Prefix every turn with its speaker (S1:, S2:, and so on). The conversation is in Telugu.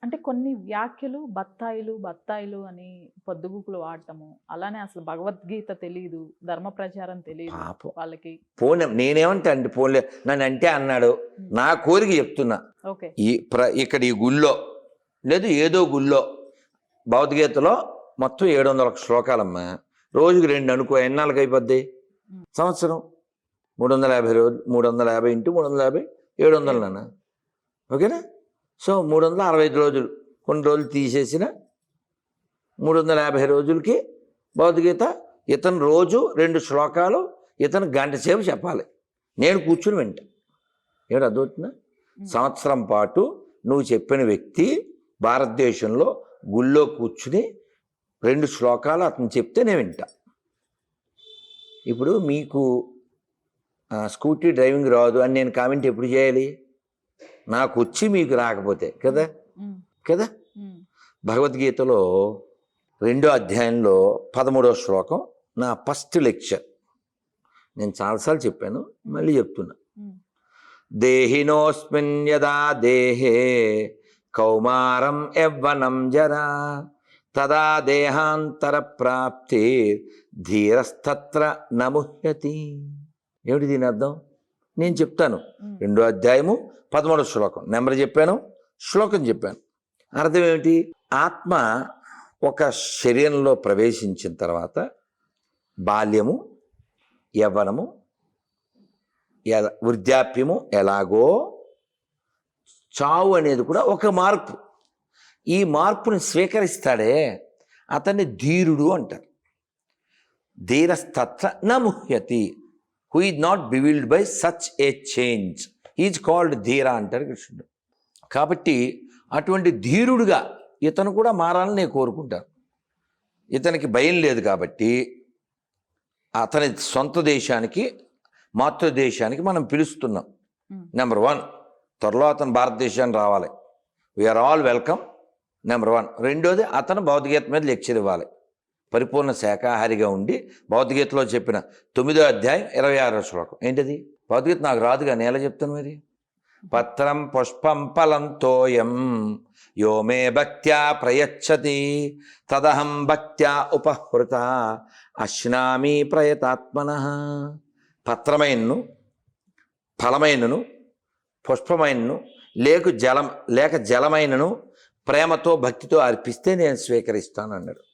S1: అంటే కొన్ని వ్యాఖ్యలు బత్తాయిలు, బత్తాయిలు అని పొద్దుగూకులు వాడటము. అలానే అసలు భగవద్గీత తెలీదు, ధర్మ ప్రచారం తెలీదు
S2: పాపం.
S1: వాళ్ళకి.
S2: పోనీ నేనేమంటా అండి, పోన్లే నన్ను అంటే అన్నాడు. నా కోరిక చెప్తున్నా.
S1: ఓకే.
S2: ఇక్కడ ఈ గుళ్ళో లేదు ఏదో గుళ్ళో భగవద్గీతలో మొత్తం 700 శ్లోకాలమ్మా. రోజుకి 2 అనుకో, ఎన్నాళ్ళకి అయిపోద్ది? సంవత్సరం 350 రోజులు. 350 ఇంటూ 350 700 నాన్న. ఓకేనా? సో 365 రోజులు, కొన్ని రోజులు తీసేసిన 350 రోజులకి భగవద్గీత ఇతను రోజు 2 శ్లోకాలు ఇతను గంట సేపు చెప్పాలి. నేను కూర్చుని వింటా. ఏడు అర్థమవుతుందా? సంవత్సరం పాటు నువ్వు చెప్పిన వ్యక్తి భారతదేశంలో గుళ్ళో కూర్చుని 2 శ్లోకాలు అతను చెప్తే నేను వింటా. ఇప్పుడు మీకు స్కూటీ డ్రైవింగ్ రాదు అని నేను కామెంట్ ఎప్పుడు చేయాలి? నాకు వచ్చి మీకు రాకపోతే కదా. కదా. భగవద్గీతలో 2వ అధ్యాయంలో 13వ శ్లోకం నా ఫస్ట్ లెక్చర్. నేను చాలాసార్లు చెప్పాను, మళ్ళీ చెప్తున్నా. దేహినోస్మిన్ యదా దేహే కౌమారం యవ్వనం జరా తదా దేహాంతర ప్రాప్తి ధీరస్తత్ర నముహ్యతి. ఏమిటి దీని అర్థం? నేను చెప్తాను. 2వ అధ్యాయము 13వ శ్లోకం. నెంబర్ చెప్పాను, శ్లోకం చెప్పాను. అర్థం ఏమిటి? ఆత్మ ఒక శరీరంలో ప్రవేశించిన తర్వాత బాల్యము, యవ్వనము, వృద్ధాప్యము ఎలాగో చావు అనేది కూడా ఒక మార్పు. ఈ మార్పుని స్వీకరిస్తాడే అతన్ని ధీరుడు అంటారు. ధీరస్తత్ర నముహ్యతి. Who is not bewildered by such a change is called ధీర అంటారు కృష్ణుడు. కాబట్టి అటువంటి ధీరుడుగా ఇతను కూడా మారాలని నేను కోరుకుంటాను. ఇతనికి భయం లేదు కాబట్టి అతని సొంత దేశానికి, మాతృదేశానికి మనం పిలుస్తున్నాం. నెంబర్ 1, త్వరలో అతను భారతదేశానికి రావాలి. We are all welcome. నెంబర్ 1. రెండోది, అతను భగవద్గీత మీద లెక్చర్ ఇవ్వాలి. పరిపూర్ణ శాకాహారిగా ఉండి భగవద్గీతలో చెప్పిన 9వ అధ్యాయం 26వ శ్లోకం. ఏంటిది? భగవద్గీత నాకు రాదు కానీ ఎలా చెప్తాను మరి? పత్రం పుష్పం ఫలం తోయం యో మే భక్త్యా ప్రయచ్చతి తదహం భక్త్యా ఉపహృత అశ్నామి ప్రయతాత్మనః. పత్రమైనను, ఫలమైనను, పుష్పమైనను, లేక జలమైనను ప్రేమతో భక్తితో అర్పిస్తే నేను స్వీకరిస్తాను అన్నాడు.